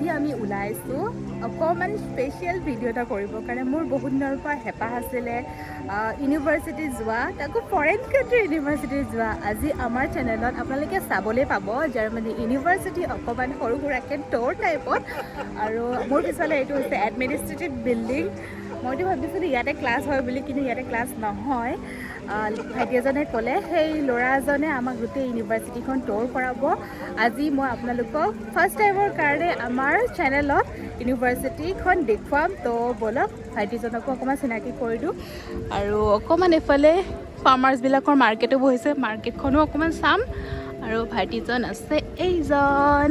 আজি আমি ওলাইছো অকমান স্পেশাল ভিডিও এটা কৰিব কাৰণে মোৰ বহুত দিনৰ পৰা হেঁপাহ আছিলে ইউনিভাৰ্চিটি যোৱা তাকো ফৰেন কাণ্ট্ৰি ইউনিভাৰ্চিটি যোৱা আজি আমাৰ চেনেলত আপোনালোকে চাবলৈ পাব জাৰ্মানী ইউনিভাৰ্চিটি অকমান সৰু সুৰাকৈ ট'ৰ টাইপত আৰু মোৰ পিছফালে এইটো হৈছে এডমিনিষ্ট্ৰেটিভ বিল্ডিং মইতো ভাবিছিলোঁ ইয়াতে ক্লাছ হয় বুলি কিন্তু ইয়াতে ক্লাছ নহয় ভাইটি এজনে ক'লে সেই ল'ৰাজনে আমাক গোটেই ইউনিভাৰ্চিটিখন ট'ৰ কৰাব আজি মই আপোনালোকক ফাৰ্ষ্ট টাইমৰ কাৰণে আমাৰ চেনেলত ইউনিভাৰ্চিটিখন দেখুৱাম তো ব'লক ভাইটিজনকো অকণমান চিনাকি কৰি দিওঁ আৰু অকণমান এইফালে ফাৰ্মাৰ্ছবিলাকৰ মাৰ্কেটো বহিছে মাৰ্কেটখনো অকণমান চাম আৰু ভাইটিজন আছে এইজন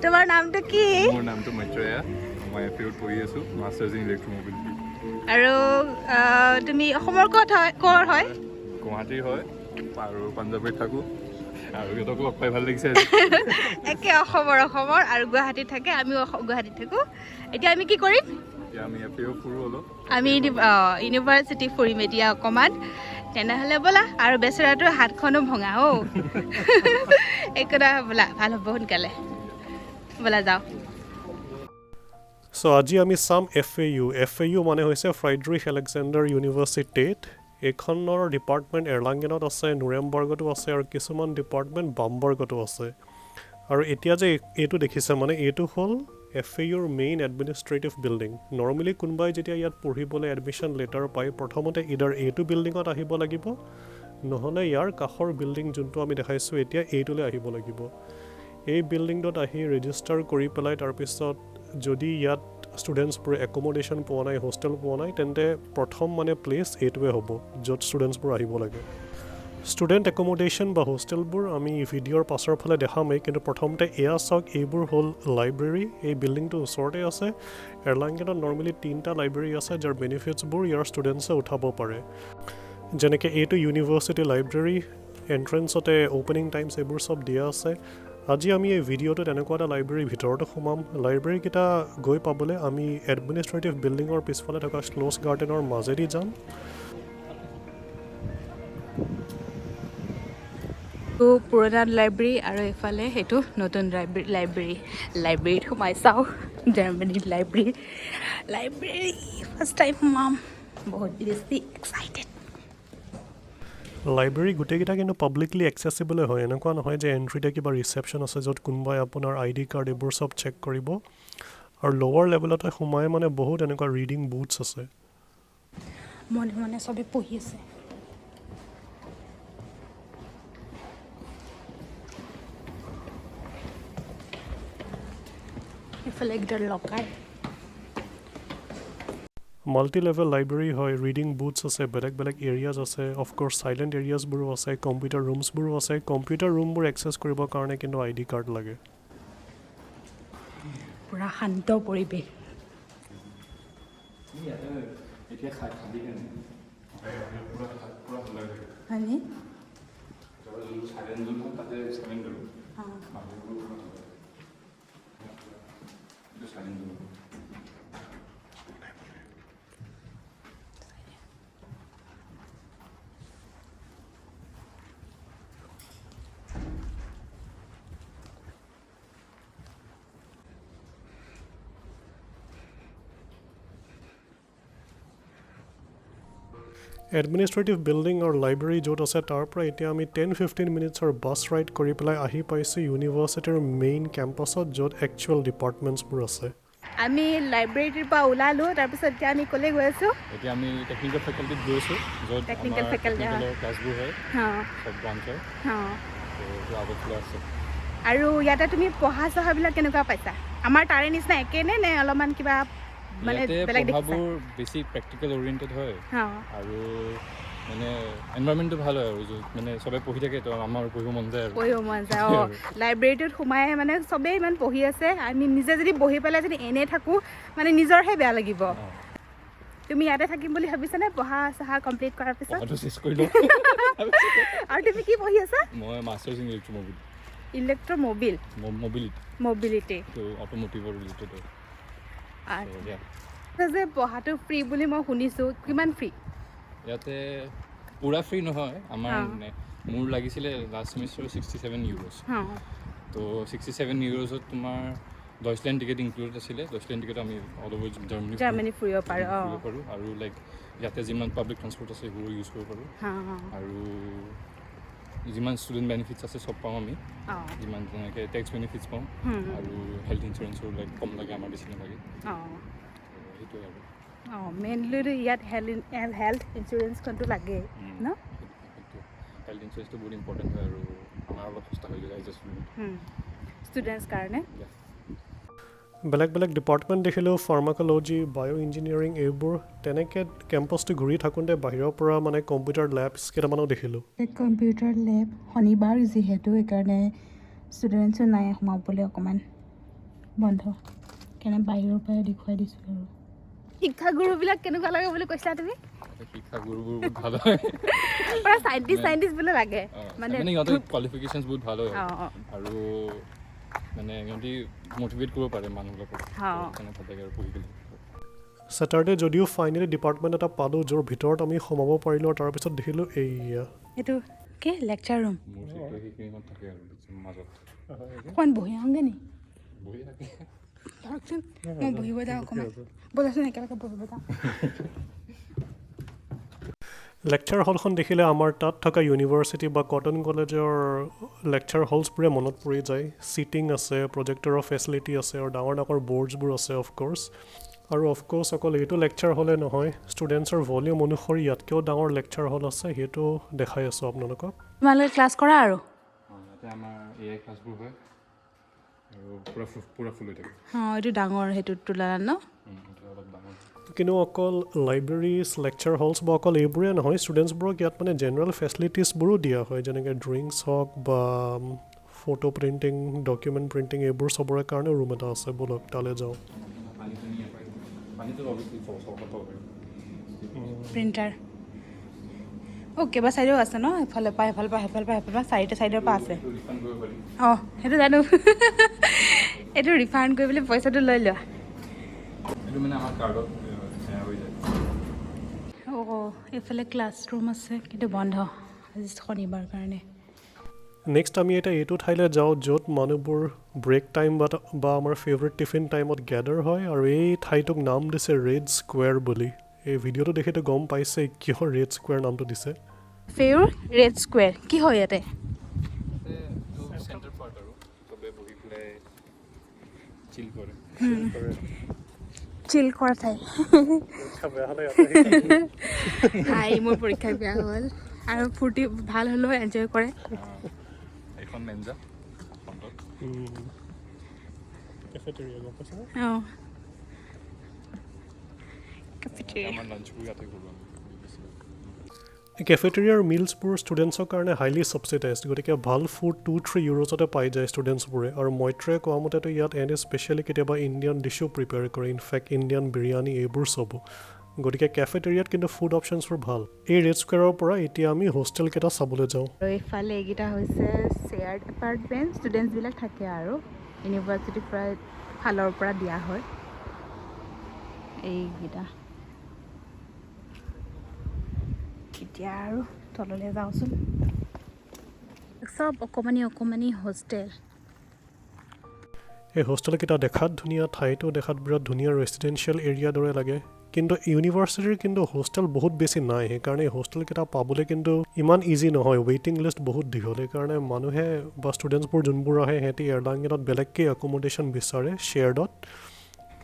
তোমাৰ নামটো কি মোৰ নামটো Maitraya মই FAU পঢ়ি আছো মাষ্টাৰ্ছ ইন ইলেক্ট্ৰমোবিলিটি আৰু তুমি অসমৰ ক'ৰ হয় গুৱাহাটীৰ হয় আৰু পাঞ্জাৱত থাকোঁ আৰু সিহঁতকো লগ পাই ভাল লাগিছে একে অসমৰ আৰু গুৱাহাটীত থাকে আমিও গুৱাহাটীত থাকোঁ এতিয়া আমি কি কৰিম এতিয়া আমি FAU ফুৰোঁ অলপ আমি ইউনিভাৰ্চিটি ফুৰিম এতিয়া অকণমান তেনেহ'লে ব'লা আৰু বেচেৰাটোৰ হাতখনো ভঙা একো নহয় ব'লা ভাল হ'ব সোনকালে ব'লা যাওঁ সো আজি আমি চাম FAU মানে হৈছে ফ্ৰাইডৰিখ এলেকজেণ্ডাৰ ইউনিভাৰ্চিটিত এইখনৰ ডিপাৰ্টমেণ্ট এৰলাংগেনত আছে নুৰেমবাৰ্গতো আছে আৰু কিছুমান ডিপাৰ্টমেণ্ট বামবাৰ্গতো আছে আৰু এতিয়া যে এইটো দেখিছে মানে এইটো হ'ল FAUৰ মেইন এডমিনিষ্ট্ৰেটিভ বিল্ডিং নৰ্মেলি কোনোবাই যেতিয়া ইয়াত পঢ়িবলৈ এডমিশ্যন লেটাৰ পায় প্ৰথমতে ইডাৰ এইটো বিল্ডিঙত আহিব লাগিব নহ'লে ইয়াৰ কাষৰ বিল্ডিং যোনটো আমি দেখাইছোঁ এতিয়া এইটোলৈ আহিব লাগিব এই বিল্ডিংটোত আহি ৰেজিষ্টাৰ কৰি পেলাই তাৰপিছত যদি ইয়াত ষ্টুডেণ্টছবোৰে একমডেশ্যন পোৱা নাই হোষ্টেল পোৱা নাই তেন্তে প্ৰথম মানে প্লেচ এইটোৱে হ'ব য'ত ষ্টুডেণ্টছবোৰ আহিব লাগে ষ্টুডেণ্ট একমডেশ্যন বা হোষ্টেলবোৰ আমি ভিডিঅ'ৰ পাছৰ ফালে দেখামেই কিন্তু প্ৰথমতে এয়া চাওক এইবোৰ হ'ল লাইব্ৰেৰী এই বিল্ডিংটোৰ ওচৰতে আছে এৰলাংগেনত নৰ্মেলি 3টা লাইব্ৰেৰী আছে যাৰ বেনিফিটছবোৰ ইয়াৰ ষ্টুডেণ্টছে উঠাব পাৰে যেনেকৈ এইটো ইউনিভাৰ্চিটি লাইব্ৰেৰী এণ্ট্ৰেঞ্চতে অ'পেনিং টাইমছ এইবোৰ চব দিয়া আছে আজি আমি এই ভিডিঅ'টোত এনেকুৱা এটা লাইব্ৰেৰীৰ ভিতৰতে সোমাম লাইব্ৰেৰীকেইটা গৈ পাবলৈ আমি এডমিনিষ্ট্ৰেটিভ বিল্ডিঙৰ পিছফালে থকা শ্ল'ছ গাৰ্ডেনৰ মাজেদি যাম পুৰণা লাইব্ৰেৰী আৰু এইফালে সেইটো নতুন লাইব্ৰেৰীত সোমাই চাওঁ জাৰ্মানীৰ লাইব্ৰেৰী ফাৰ্ষ্ট টাইম সোমাম বহুত বেছি এক্সাইটেড লাইব্ৰেৰী গোটেইকেইটা কিন্তু পাব্লিকলি এক্সেচিবলে হয় এনেকুৱা নহয় যে এণ্ট্ৰিতে কিবা ৰিচেপশ্যন আছে য'ত কোনোবাই আপোনাৰ ID কাৰ্ড এইবোৰ চব চেক কৰিব আৰু লোৱাৰ লেভেলতে সোমাই মানে বহুত এনেকুৱা ৰিডিং বুথছ আছে মনে চবে পঢ়ি আছে এইফালে একদম লকাই মাল্টি লেভেল লাইব্ৰেৰী হয় ৰিডিং বুথছ আছে বেলেগ এৰিয়াজ আছে অফক'ৰ্ছ চাইলেণ্ট এৰিয়াজবোৰো আছে কম্পিউটাৰ ৰুমছবোৰো আছে কম্পিউটাৰ ৰুমবোৰ এক্সেছ কৰিবৰ কাৰণে কিন্তু ID কাৰ্ড লাগে পুৰা শান্ত পৰিৱেশ হয়নি এডমিনিষ্ট্ৰেটিভ বিল্ডিং আৰু লাইব্ৰেৰী য'ত আছে তাৰ পৰা এতিয়া আমি 10-15 মিনিটছৰ বাছ ৰাইড কৰি পেলাই আহি পাইছোঁ ইউনিভাৰ্চিটিৰ মেইন কেম্পাছত য'ত একচুৱেল ডিপাৰ্টমেণ্টছবোৰ আছে আমি লাইব্ৰেৰীটোৰ পৰা ওলালোঁ তাৰপিছত এতিয়া আমি ক'লৈ গৈ আছোঁ এতিয়া আমি টেকনিকেল ফেকাল্টিত গৈ আছোঁ য'ত টেকনিকেল ফেকাল্টিৰ ক্লাছবোৰ হয় চব ব্ৰাঞ্চৰ তো আগত খোলা আছে আৰু ইয়াতে তুমি পঢ়াবিলাক কেনেকুৱা পাইছা আমাৰ তাৰে নিচিনা একে নে অলপমান কিবা মানে বেলেগ পঢ়াবোৰ বেছি প্ৰেক্টিকেল অৰিয়েণ্টেড হয় আৰু মানে এনভাইৰনমেণ্টটো ভাল হয় আৰু মানে চবে পঢ়ি থাকে তো আমাৰ পঢ়িব মন যায় লাইব্ৰেৰীটোত সোমাই মানে চবেই ইমান পঢ়ি আছে আমি নিজে যদি বহি পেলাই যদি এনেই থাকোঁ মানে নিজৰহে বেয়া লাগিব তুমি ইয়াতে থাকিম বুলি ভাবিছানে পঢ়া কমপ্লিট কৰাৰ পিছত আৰু তুমি কি পঢ়ি আছা মই মাষ্টাৰ্ছ ইন মবিলিটি অটোমোটিভৰ ৰিলেটেড যে পঢ়াটো ফ্ৰী বুলি মই শুনিছোঁ কিমান ফ্ৰী ইয়াতে পুৰা ফ্ৰী নহয় আমাৰ মোৰ লাগিছিলে লাষ্ট ছেমিষ্টাৰ 67 ইউৰোজ তো 67 ইউৰোজত তোমাৰ Deutschland ticket included আছিলে Deutschland ticket আমি all over জাৰ্মানী ফুৰিব পাৰোঁ আৰু লাইক ইয়াতে যিমান পাব্লিক ট্ৰান্সপৰ্ট আছে সেইবোৰ ইউজ কৰিব পাৰোঁ আৰু যিমান ষ্টুডেণ্ট বেনিফিটছ আছে চব পাওঁ আমি যিমান তেনেকৈ টেক্স বেনিফিটছ পাওঁ আৰু হেল্থ ইঞ্চুৰেঞ্চৰ লাইক কম লাগে আমাৰ বেছি নালাগে সেইটোৱে আৰু মেইনলি ইয়াত হেল্থ ইঞ্চুৰেঞ্চখনটো লাগে ন হেল্থ ইঞ্চুৰেঞ্চটো বহুত ইম্পৰ্টেণ্ট হয় আৰু আমাৰ অলপ সস্তা হৈ যায় এজ এ ষ্টুডেণ্টছ কাৰণে বেলেগ বেলেগ ডিপাৰ্টমেণ্ট দেখিলেও ফাৰ্মাকলজি বায়' ইঞ্জিনিয়াৰিং এইবোৰ তেনেকৈ কেম্পাছটো ঘূৰি থাকোঁতে বাহিৰৰ পৰা মানে কম্পিউটাৰ লেবছ কেইটামানো দেখিলোঁ কম্পিউটাৰ লেব শনিবাৰ যিহেতু সেইকাৰণে ষ্টুডেণ্টছো নাই সোমাবলৈ অকণমান বন্ধ সেইকাৰণে বাহিৰৰ পৰাই দেখুৱাই দিছোঁ আৰু শিক্ষাগুৰুবিলাক কেনেকুৱা লাগে বুলি কৈছিলা তুমি শিক্ষাগুৰুবোৰ বহুত ভাল হয় পুৰা চাইণ্টিষ্ট বোলে লাগে মানে সিহঁতৰ কোৱালিফিকেশ্যনছ বহুত ভাল হয় আৰু মানে সিহঁতি মটিভেট কৰিব পাৰে মানুহবিলাকক ছেটাৰডে যদিও ফাইনেলি ডিপাৰ্টমেণ্ট এটা পালোঁ য'ৰ ভিতৰত আমি সোমাব পাৰিলোঁ আৰু তাৰপিছত দেখিলোঁ এইয়া এইটো কি লেকচাৰ ৰুম থাকে আৰু মাজত অকণমান বহি আহোঁগৈ নি বহি থাকে ধৰকচোন মই বহিব যাওঁ অকণমান ব'লাচোন একেলগে বহিব যাওঁ লেকচাৰ হলখন দেখিলে আমাৰ তাত থকা ইউনিভাৰ্চিটি বা কটন কলেজৰ লেকচাৰ হলছবোৰে মনত পৰি যায় ছিটিং আছে প্ৰজেক্টৰৰ ফেচিলিটি আছে আৰু ডাঙৰ ডাঙৰ বৰ্ডছবোৰ আছে অফক'ৰ্ছ আৰু অফক'ৰ্ছ অকল এইটো লেকচাৰ হ'লে নহয় ষ্টুডেণ্টছৰ ভলিউম অনুসৰি ইয়াতকৈও ডাঙৰ লেকচাৰ হল আছে সেইটো দেখাই আছোঁ আপোনালোকক তোমালোকে ক্লাছ কৰা আৰু ইয়াতে আমাৰ AI ক্লাছবোৰ হয় আৰু পুৰা ফুল হৈ থাকে এইটো ডাঙৰ সেইটো তোলা ন অলপ ডাঙৰ কিন্তু অকল লাইব্ৰেৰীজ লেকচাৰ হলছ বা অকল এইবোৰে নহয় ষ্টুডেণ্টছবোৰক ইয়াত মানে জেনেৰেল ফেচিলিটিছবোৰো দিয়া হয় যেনেকৈ ড্ৰয়িংছ হওক বা ফটো প্ৰিণ্টিং ডকুমেণ্ট প্ৰিণ্টিং এইবোৰ চবৰে কাৰণে ৰুম এটা আছে ব'লক তালৈ যাওঁ প্ৰিণ্টাৰ কেইবা ছাইডেও আছে ন এফালৰ পৰা এফালৰ পৰা চাৰিটা ছাইডৰ পৰা আছে সেইটো জানো এইটো ৰিফাণ্ড কৰি পেলাই পইচাটো লৈ লোৱা এইফালে ক্লাছৰুম আছে কিন্তু বন্ধ আজি শনিবাৰ কাৰণে নেক্সট আমি এতিয়া এইটো ঠাইলৈ যাওঁ য'ত মানুহবোৰ ব্ৰেক টাইম বা আমাৰ ফেভৰেট টিফিন টাইমত গেডাৰ হয় আৰু এই ঠাইটোক নাম দিছে ৰেড স্কুৱেৰ বুলি এই ভিডিঅ'টো দেখিতো গম পাইছে কিয় ৰেড স্কুৱেৰ নামটো দিছে FAU ৰেড স্কুৱেৰ কি হয় ইয়াতে চিল কৰা ঠাই মোৰ পৰীক্ষা বেয়া হ'ল আৰু ফূৰ্তি ভাল হ'লেও এনজয় কৰে এখন মেনজা কেফেটেৰিয়াৰ মিলছবোৰ ষ্টুডেণ্টছৰ কাৰণে হাইলি ছাবচিডাইজড গতিকে ভাল ফুড 2-3 ইউৰোজতে পাই যায় ষ্টুডেণ্টছবোৰে আৰু মৈত্ৰায়ে কোৱা মতেতো ইয়াত এনে স্পেচিয়েলি কেতিয়াবা ইণ্ডিয়ান ডিছো প্ৰিপেয়াৰ কৰে ইনফেক্ট ইণ্ডিয়ান বিৰিয়ানী এইবোৰ চব গতিকে কেফেটেৰিয়াত কিন্তু ফুড অপশ্যনছবোৰ ভাল এই ৰেড স্কুৱেৰৰ পৰা এতিয়া আমি হোষ্টেলকেইটা চাবলৈ যাওঁ আৰু এইফালে এইকেইটা হৈছে শ্বেয়াৰ্ড এপাৰ্টমেণ্ট ষ্টুডেণ্টছবিলাক থাকে আৰু ইউনিভাৰ্চিটিৰ পৰা ফালৰ পৰা দিয়া হয় এইকেইটা এতিয়া আৰু তললৈ যাওঁচোন চব অকণমানি হোষ্টেল এই হোষ্টেলকেইটা দেখাত ধুনীয়া ঠাইটো দেখাত বিৰাট ধুনীয়া ৰেচিডেঞ্চিয়েল এৰিয়া দৰে লাগে কিন্তু ইউনিভাৰ্চিটিৰ কিন্তু হোষ্টেল বহুত বেছি নাই সেইকাৰণে হোষ্টেলকেইটা পাবলৈ কিন্তু ইমান ইজি নহয় ৱেইটিং লিষ্ট বহুত দীঘল সেইকাৰণে মানুহে বা ষ্টুডেণ্টছবোৰ যোনবোৰ আহে সিহঁতি এয়াৰলাইনত বেলেগকৈ একমডেশ্যন বিচাৰে শ্বেয়াৰ্ডত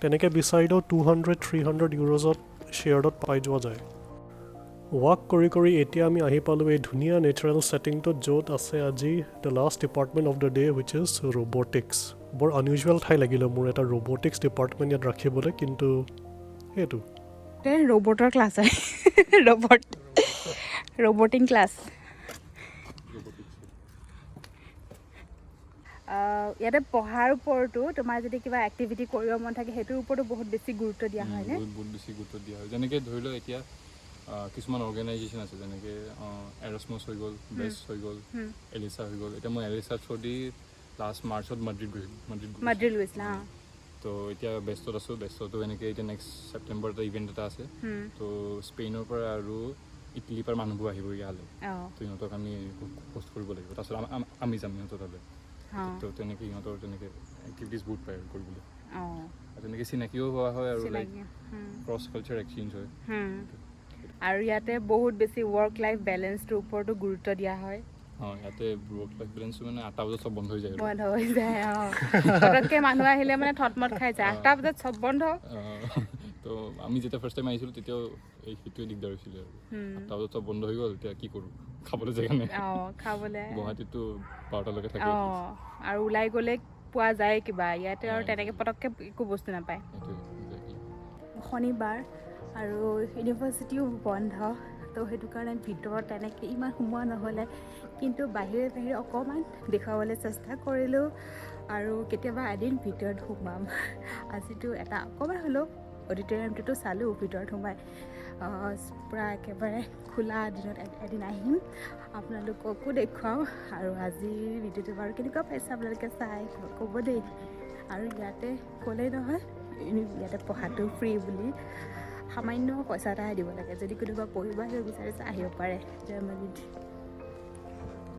তেনেকৈ বিচাৰিলেও 200-300 ইউৰোজত শ্বেয়াৰ্ডত পাই যোৱা যায় ৱাক কৰি এতিয়া আমি আহি পালোঁ এই ধুনীয়া নেচাৰেল ছেটিংটোত য'ত আছে আজি the last department of the day wish is robotics বৰ আনইউজুৱেল ঠাই লাগিলে মোৰ এটা ৰবটিক্স ডিপাৰ্টমেণ্ট ইয়াত ৰাখিবলৈ কিন্তু সেইটো ৰবটৰ ক্লাছ হয় ৰবটিং ক্লাছ ইয়াতে পঢ়াৰ ওপৰতো তোমাৰ যদি কিবা এক্টিভিটি কৰিব মন থাকে সেইটোৰ ওপৰতো বহুত বেছি গুৰুত্ব দিয়া হয় নে বহুত বেছি গুৰুত্ব দিয়া হয় যেনেকৈ ধৰি লওক এতিয়া কিছুমান অৰ্গেনাইজেশ্যন আছে যেনেকৈ এৰাছমাছ হৈ গ'ল বেষ্ট হৈ গ'ল এলিচা হৈ গ'ল এতিয়া মই এলিচা থ্ৰু দি লাষ্ট মাৰ্চত মাদ্ৰিদ গৈছিলা তো এতিয়া বেষ্টত আছোঁ বেষ্টতো এনেকৈ এতিয়া নেক্সট ছেপ্টেম্বৰত এটা ইভেণ্ট এটা আছে তো স্পেইনৰ পৰা আৰু ইটালীৰ পৰা মানুহবোৰ আহিব ইয়ালৈ তো সিহঁতক আমি হোষ্ট কৰিব লাগিব তাৰপিছত আমি যাম সিহঁতৰ তালৈ তো তেনেকৈ সিহঁতৰ তেনেকৈ এক্টিভিটিজ বহুত পায় আৰু কৰিবলৈ আৰু তেনেকৈ চিনাকিও হোৱা হয় আৰু লাইক ক্ৰছ কালচাৰ এক্সচেঞ্জ হয় আৰু ইয়াতে বহুত বেছি ৱৰ্ক লাইফ বেলেঞ্চটোৰ ওপৰতো গুৰুত্ব দিয়া হয় ইয়াতে ৱৰ্ক লাইফ বেলেঞ্চটো মানে 8টা বজাত চব বন্ধ হৈ যায় পটককৈ মানুহ আহিলে মানে থটমট খাই যায় 8টা বজাত চব বন্ধ তো আমি যেতিয়া ফাৰ্ষ্ট টাইম আহিছিলোঁ তেতিয়াও সেইটোৱে দিগদাৰ হৈছিলে আৰু 8টা বজাত চব বন্ধ হৈ গ'ল এতিয়া কি কৰোঁ খাবলৈ জেগা নাই খাবলৈ গুৱাহাটীততো 12টালৈকে থাকে আৰু ওলাই গ'লে পোৱা যায় কিবা ইয়াতে আৰু তেনেকৈ পটককৈ একো বস্তু নাপায় শনিবাৰ আৰু ইউনিভাৰ্চিটিও বন্ধ তো সেইটো কাৰণে ভিতৰত তেনেকৈ ইমান সোমোৱা নহ'লে কিন্তু বাহিৰে বাহিৰে অকণমান দেখুৱাবলৈ চেষ্টা কৰিলোঁ আৰু কেতিয়াবা এদিন ভিতৰত সোমাম আজিতো এটা অকণমান হ'লেও অডিটৰিয়ামটোতো চালোঁ ভিতৰত সোমাই পূৰা একেবাৰে খোলা দিনত এদিন আহিম আপোনালোককো দেখুৱাওঁ আৰু আজিৰ ভিডিঅ'টো বাৰু কেনেকুৱা পাইছে আপোনালোকে চাই ক'ব দেই আৰু ইয়াতে ক'লেই নহয় ইয়াতে পঢ়াটো ফ্ৰী বুলি সামান্য পইচা এটাহে দিব লাগে যদি কোনোবা পঢ়িব আহিব বিচাৰিছে আহিব পাৰে জাৰ্মানীত